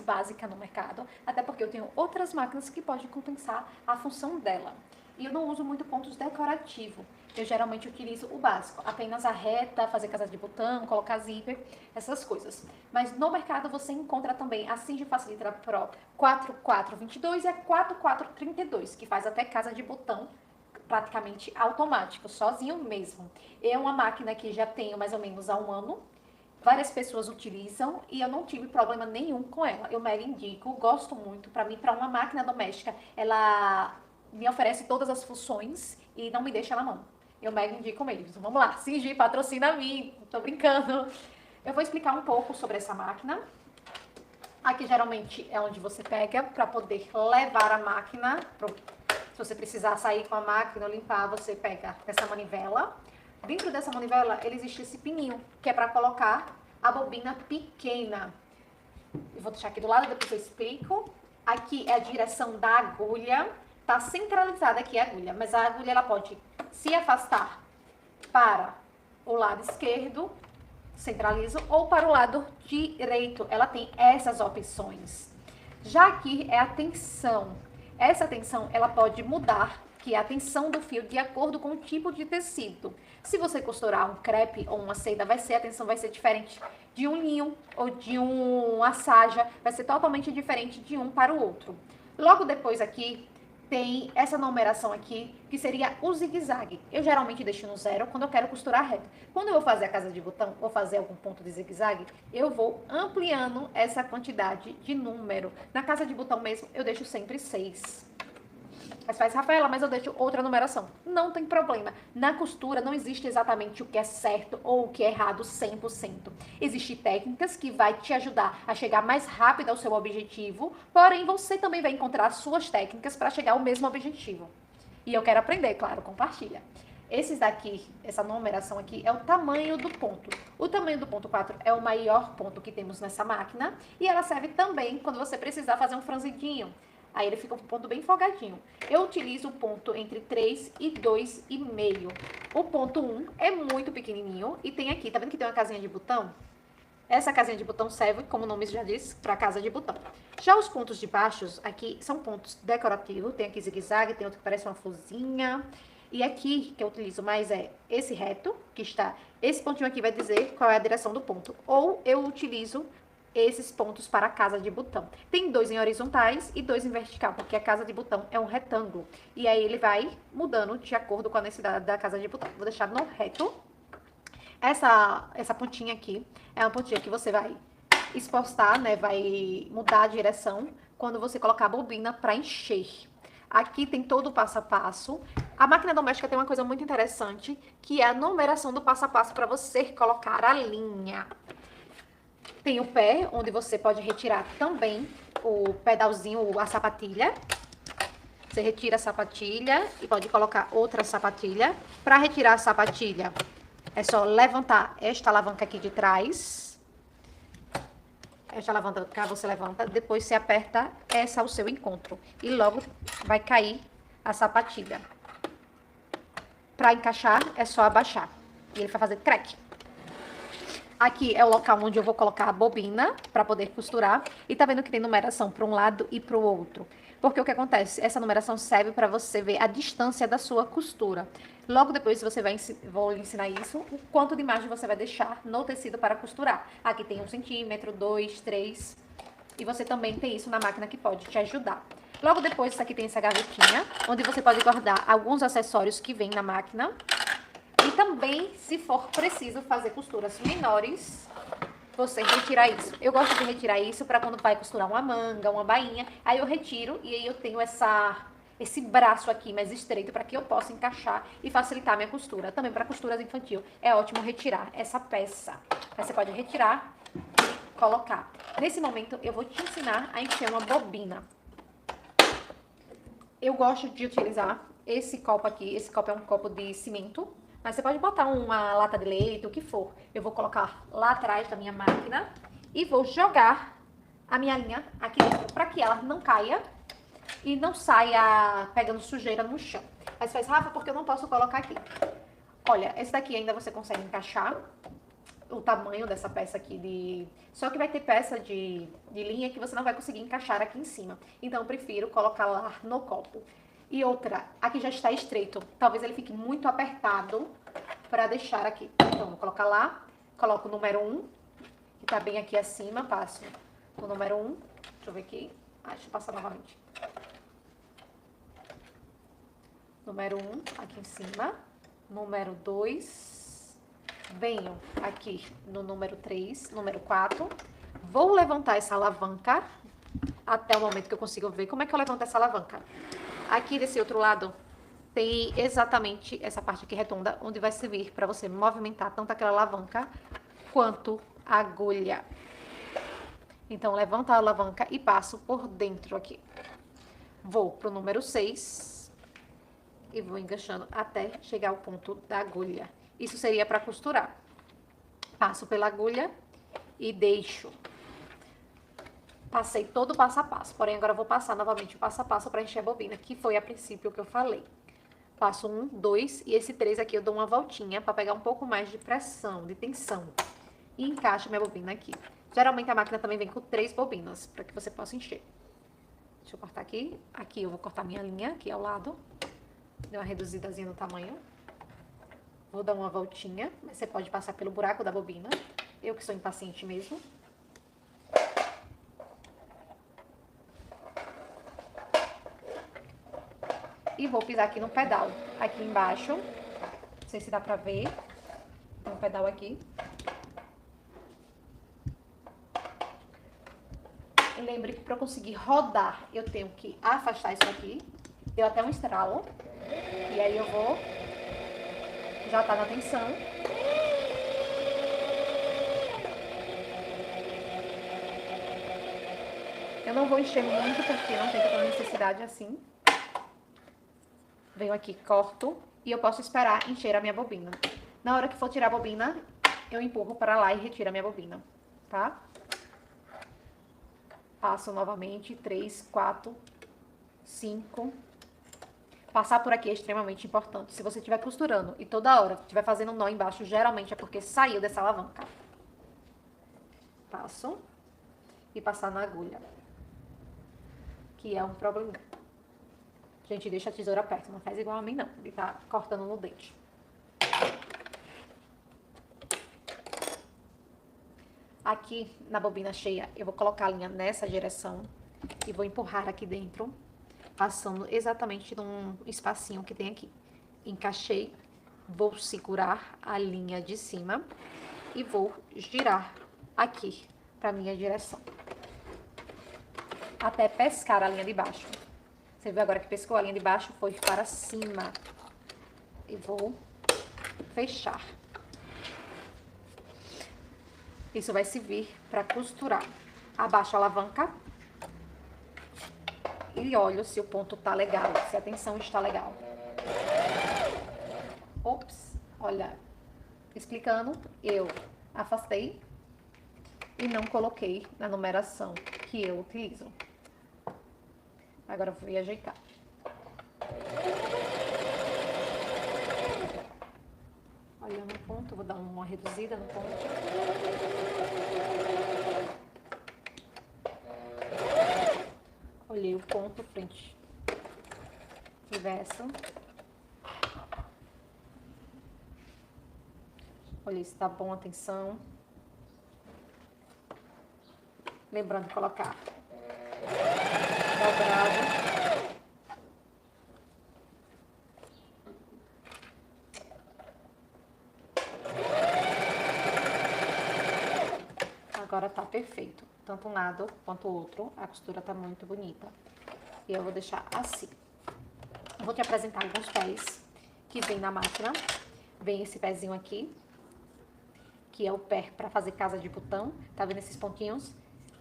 básica no mercado, até porque eu tenho outras máquinas que podem compensar a função dela. E eu não uso muito pontos decorativos. Eu geralmente utilizo o básico, apenas a reta, fazer casa de botão, colocar zíper, essas coisas. Mas no mercado você encontra também a Singe Facilitra Pro 4422 e a 4432, que faz até casa de botão praticamente automático, sozinho mesmo. É uma máquina que já tenho mais ou menos há um ano. Várias pessoas utilizam e eu não tive problema nenhum com ela. Eu mega indico, gosto muito. Para mim, para uma máquina doméstica, ela me oferece todas as funções e não me deixa na mão. Eu mega indico mesmo. Vamos lá, Singe, patrocina a mim. Tô brincando. Eu vou explicar um pouco sobre essa máquina. Aqui geralmente é onde você pega para poder levar a máquina. Se você precisar sair com a máquina ou limpar, você pega essa manivela. Dentro dessa manivela, ele existe esse pininho, que é para colocar a bobina pequena. Eu vou deixar aqui do lado, depois eu explico. Aqui é a direção da agulha. Tá centralizada aqui a agulha, mas a agulha ela pode se afastar para o lado esquerdo, centralizo, ou para o lado direito. Ela tem essas opções. Já aqui é a tensão. Essa tensão, ela pode mudar, que é a tensão do fio de acordo com o tipo de tecido. Se você costurar um crepe ou uma seda, a tensão vai ser diferente de um linho ou de uma saja, vai ser totalmente diferente de um para o outro. Logo depois aqui, tem essa numeração aqui, que seria o zigue-zague. Eu geralmente deixo no 0 quando eu quero costurar reto. Quando eu vou fazer a casa de botão, ou fazer algum ponto de zigue-zague, eu vou ampliando essa quantidade de número. Na casa de botão mesmo, eu deixo sempre 6. Mas faz, Rafaela, mas eu deixo outra numeração. Não tem problema. Na costura não existe exatamente o que é certo ou o que é errado 100%. Existem técnicas que vai te ajudar a chegar mais rápido ao seu objetivo, porém você também vai encontrar suas técnicas para chegar ao mesmo objetivo. E eu quero aprender, claro, compartilha. Esses daqui, essa numeração aqui, é o tamanho do ponto. O tamanho do ponto 4 é o maior ponto que temos nessa máquina e ela serve também quando você precisar fazer um franzidinho. Aí ele fica um ponto bem folgadinho. Eu utilizo o ponto entre 3 e 2,5. O ponto 1 é muito pequenininho e tem aqui, tá vendo que tem uma casinha de botão? Essa casinha de botão serve, como o nome já diz, para casa de botão. Já os pontos de baixos, aqui, são pontos decorativos. Tem aqui zigue-zague, tem outro que parece uma florzinha. E aqui, que eu utilizo mais, é esse reto, que está... Esse pontinho aqui vai dizer qual é a direção do ponto. Ou eu utilizo esses pontos para a casa de botão. Tem 2 em horizontais e 2 em vertical, porque a casa de botão é um retângulo. E aí ele vai mudando de acordo com a necessidade da casa de botão. Vou deixar no reto. Essa pontinha aqui é uma pontinha que você vai expostar, né? Vai mudar a direção quando você colocar a bobina para encher. Aqui tem todo o passo a passo. A máquina doméstica tem uma coisa muito interessante, que é a numeração do passo a passo para você colocar a linha. Tem o pé, onde você pode retirar também o pedalzinho, a sapatilha. Você retira a sapatilha e pode colocar outra sapatilha. Para retirar a sapatilha, é só levantar esta alavanca aqui de trás. Esta alavanca você levanta, depois você aperta essa ao seu encontro. E logo vai cair a sapatilha. Para encaixar, é só abaixar. E ele vai fazer crack. Aqui é o local onde eu vou colocar a bobina para poder costurar. E tá vendo que tem numeração para um lado e para o outro. Porque o que acontece? Essa numeração serve para você ver a distância da sua costura. Logo depois vou lhe ensinar isso, o quanto de margem você vai deixar no tecido para costurar. Aqui tem 1 centímetro, 2, 3. E você também tem isso na máquina que pode te ajudar. Logo depois, isso aqui tem essa gavetinha, onde você pode guardar alguns acessórios que vem na máquina. E também, se for preciso fazer costuras menores, você retirar isso. Eu gosto de retirar isso para quando vai costurar uma manga, uma bainha. Aí eu retiro e aí eu tenho esse braço aqui mais estreito para que eu possa encaixar e facilitar a minha costura. Também para costuras infantil é ótimo retirar essa peça. Aí você pode retirar e colocar. Nesse momento eu vou te ensinar a encher uma bobina. Eu gosto de utilizar esse copo aqui. Esse copo é um copo de cimento. Mas você pode botar uma lata de leite, o que for. Eu vou colocar lá atrás da minha máquina e vou jogar a minha linha aqui dentro para que ela não caia e não saia pegando sujeira no chão. Mas faz, Rafa, porque eu não posso colocar aqui. Olha, esse daqui ainda você consegue encaixar. o tamanho dessa peça aqui de... Só que vai ter peça de linha que você não vai conseguir encaixar aqui em cima. Então, eu prefiro colocar lá no copo. E outra, aqui já está estreito. Talvez ele fique muito apertado para deixar aqui. Então, vou colocar lá. Coloco o número 1, que tá bem aqui acima. Passo o número 1. Deixa eu ver aqui. Deixa eu passar novamente. Número 1, aqui em cima. Número 2. Venho aqui no número 3, número 4. Vou levantar essa alavanca até o momento que eu consigo ver como é que eu levanto essa alavanca. Aqui desse outro lado tem exatamente essa parte aqui redonda, onde vai servir para você movimentar tanto aquela alavanca quanto a agulha. Então, levanto a alavanca e passo por dentro aqui. Vou pro número 6 e vou enganchando até chegar ao ponto da agulha. Isso seria para costurar. Passo pela agulha e deixo. Passei todo o passo a passo, porém agora eu vou passar novamente o passo a passo para encher a bobina, que foi a princípio o que eu falei. Passo 1, 2 e esse 3 aqui eu dou uma voltinha para pegar um pouco mais de pressão, de tensão. E encaixo minha bobina aqui. Geralmente a máquina também vem com 3 bobinas, para que você possa encher. Deixa eu cortar aqui. Aqui eu vou cortar minha linha, aqui ao lado. Deu uma reduzidazinha no tamanho. Vou dar uma voltinha, mas você pode passar pelo buraco da bobina. Eu que sou impaciente mesmo. E vou pisar aqui no pedal, aqui embaixo. Não sei se dá pra ver. Tem um pedal aqui. E lembre que para eu conseguir rodar, eu tenho que afastar isso aqui. Deu até um estralo. E aí eu vou... Já tá na tensão. Eu não vou encher muito, porque não tem tanta necessidade assim. Venho aqui, corto. E eu posso esperar encher a minha bobina. Na hora que for tirar a bobina, eu empurro para lá e retiro a minha bobina, tá? Passo novamente, 3, 4, 5. Passar por aqui é extremamente importante. Se você estiver costurando e toda hora estiver fazendo um nó embaixo, geralmente é porque saiu dessa alavanca. Passo. E passar na agulha. Que é um problema. Gente, deixa a tesoura perto, não faz igual a mim não. Ele tá cortando no dente. Aqui na bobina cheia, eu vou colocar a linha nessa direção e vou empurrar aqui dentro, passando exatamente num espacinho que tem aqui. Encaixei, vou segurar a linha de cima e vou girar aqui para minha direção, até pescar a linha de baixo. Você viu agora que pescou a linha de baixo, foi para cima. E vou fechar. Isso vai servir para costurar. Abaixo a alavanca. E olho se o ponto tá legal, se a tensão está legal. Ops, olha, explicando, eu afastei e não coloquei na numeração que eu utilizo. Agora eu vou ajeitar. Olha no ponto, vou dar uma reduzida no ponto. Olhei o ponto, frente e verso. Olhei se tá bom a tensão. Lembrando de colocar dobrado. Agora tá perfeito. Tanto um lado quanto o outro. A costura tá muito bonita. E eu vou deixar assim. Eu vou te apresentar alguns pés que vem na máquina. Vem esse pezinho aqui, que é o pé para fazer casa de botão. Tá vendo esses pontinhos?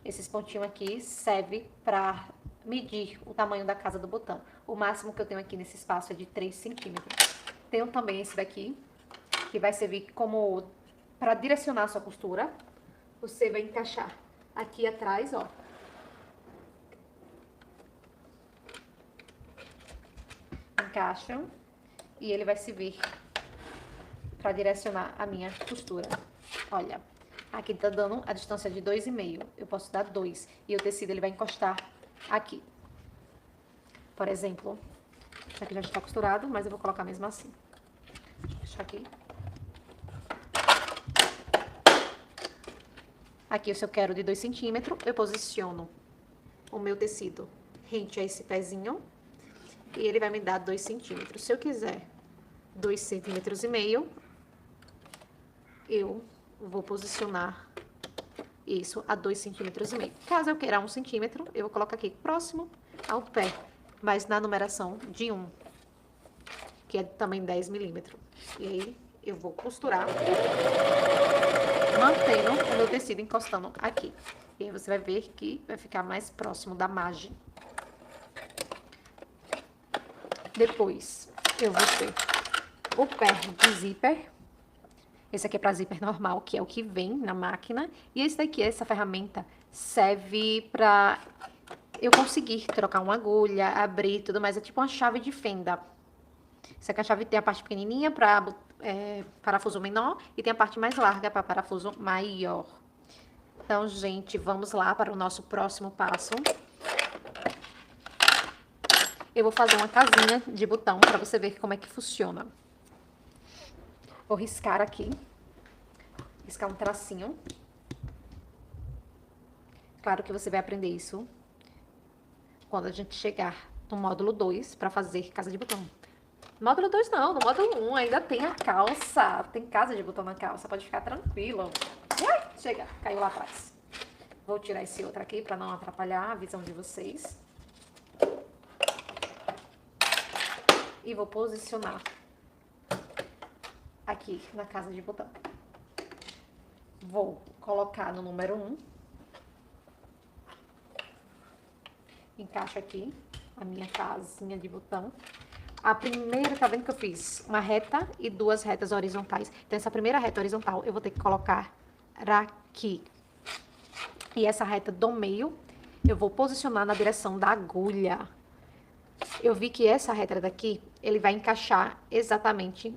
Esses pontinhos aqui servem para medir o tamanho da casa do botão. O máximo que eu tenho aqui nesse espaço é de 3 centímetros. Tenho também esse daqui, que vai servir como para direcionar a sua costura. Você vai encaixar aqui atrás, ó. Encaixam. E ele vai servir para direcionar a minha costura. Olha, aqui tá dando a distância de 2,5. Eu posso dar 2. E o tecido, ele vai encostar aqui. Por exemplo, isso aqui já está costurado, mas eu vou colocar mesmo assim. Deixa aqui. Aqui, se eu quero de 2 centímetros, eu posiciono o meu tecido rente a esse pezinho. E ele vai me dar 2 centímetros. Se eu quiser 2,5 centímetros, eu vou posicionar isso a 2,5 centímetros. Caso eu queira 1 centímetro, eu vou colocar aqui próximo ao pé, mas na numeração de 1, que é também 10 milímetros. E aí, eu vou costurar, mantendo o meu tecido encostando aqui. E aí, você vai ver que vai ficar mais próximo da margem. Depois, eu vou ter o pé de zíper. Esse aqui é para zíper normal, que é o que vem na máquina. E esse daqui, essa ferramenta, serve para eu conseguir trocar uma agulha, abrir e tudo mais. É tipo uma chave de fenda. Essa aqui a chave tem a parte pequenininha para parafuso menor e tem a parte mais larga para parafuso maior. Então, gente, vamos lá para o nosso próximo passo. Eu vou fazer uma casinha de botão para você ver como é que funciona. Vou riscar aqui. Riscar um tracinho. Claro que você vai aprender isso quando a gente chegar no módulo 2 para fazer casa de botão. Módulo 2 não, no módulo 1 ainda tem a calça. Tem casa de botão na calça, pode ficar tranquilo. Ai, chega, caiu lá atrás. Vou tirar esse outro aqui para não atrapalhar a visão de vocês. E vou posicionar aqui na casa de botão. Vou colocar no número 1. Encaixo aqui a minha casinha de botão. A primeira, tá vendo que eu fiz uma reta e 2 retas horizontais? Então, essa primeira reta horizontal eu vou ter que colocar aqui. E essa reta do meio eu vou posicionar na direção da agulha. Eu vi que essa reta daqui, ele vai encaixar exatamente,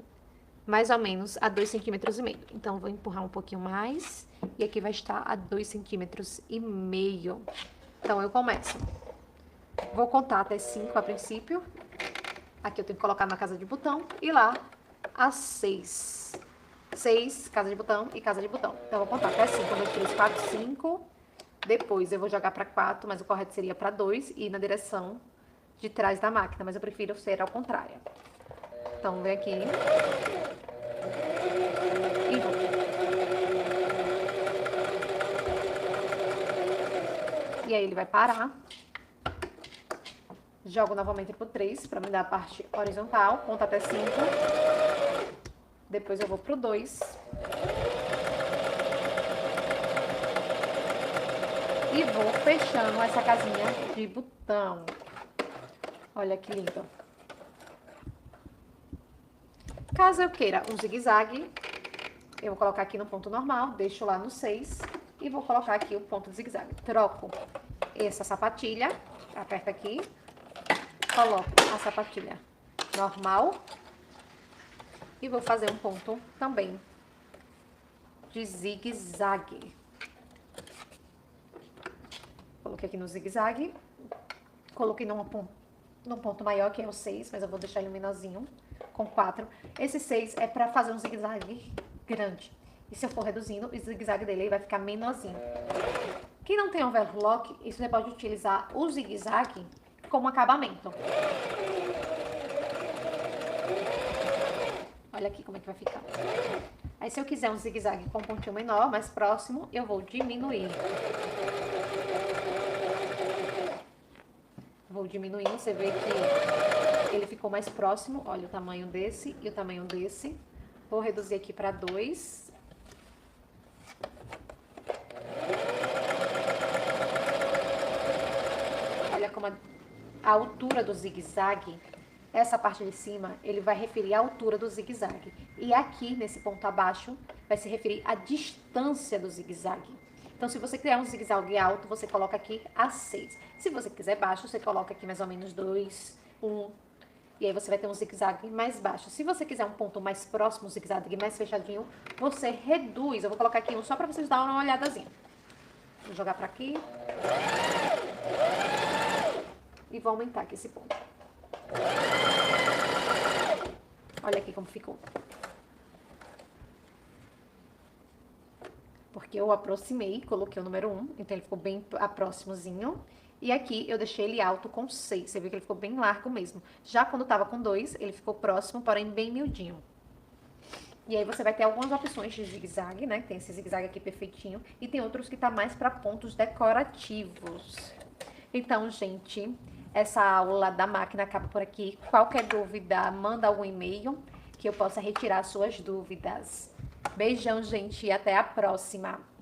mais ou menos, a 2,5 centímetros. Então, eu vou empurrar um pouquinho mais. E aqui vai estar a 2,5 centímetros. Então, eu começo. Vou contar até 5 a princípio. Aqui eu tenho que colocar na casa de botão. E lá, a 6. 6, casa de botão e casa de botão. Então, eu vou contar até 5. 1, 2, 3, 4, 5. Depois, eu vou jogar para 4, mas o correto seria para 2. E na direção de trás da máquina, mas eu prefiro ser ao contrário. Então, vem aqui. E vou. E aí, ele vai parar. Jogo novamente pro 3, para me dar a parte horizontal. Conto até 5. Depois eu vou pro 2. E vou fechando essa casinha de botão. Olha que lindo. Caso eu queira um zigue-zague, eu vou colocar aqui no ponto normal, deixo lá no 6 e vou colocar aqui o ponto de zigue-zague. Troco essa sapatilha, aperta aqui, coloco a sapatilha normal e vou fazer um ponto também de zigue-zague. Coloquei aqui no zigue-zague, coloquei num ponto maior, que é o 6, mas eu vou deixar ele menorzinho, com 4. Esse 6 é pra fazer um zigue-zague grande. E se eu for reduzindo, o zigue-zague dele vai ficar menorzinho. Quem não tem overlock, isso você pode utilizar o zigue-zague como acabamento. Olha aqui como é que vai ficar. Aí, se eu quiser um zigue-zague com um pontinho menor, mais próximo, eu vou diminuir. Vou diminuindo, você vê que ele ficou mais próximo. Olha o tamanho desse e o tamanho desse. Vou reduzir aqui para 2. Olha como a altura do zigue-zague, essa parte de cima, ele vai referir a altura do zigue-zague. E aqui, nesse ponto abaixo, vai se referir à distância do zigue-zague. Então, se você criar um zigue-zague alto, você coloca aqui a 6. Se você quiser baixo, você coloca aqui mais ou menos 2, 1. E aí você vai ter um zigue-zague mais baixo. Se você quiser um ponto mais próximo, um zigue-zague mais fechadinho, você reduz. Eu vou colocar aqui um só pra vocês darem uma olhadazinha. Vou jogar pra aqui. E vou aumentar aqui esse ponto. Olha aqui como ficou. Porque eu aproximei, coloquei o número 1, então ele ficou bem próximozinho. E aqui eu deixei ele alto com 6, você viu que ele ficou bem largo mesmo. Já quando tava com 2, ele ficou próximo, porém bem miudinho. E aí você vai ter algumas opções de zigue-zague, né? Tem esse zigue-zague aqui perfeitinho. E tem outros que tá mais pra pontos decorativos. Então, gente, essa aula da máquina acaba por aqui. Qualquer dúvida, manda algum e-mail que eu possa retirar suas dúvidas. Beijão, gente, e até a próxima!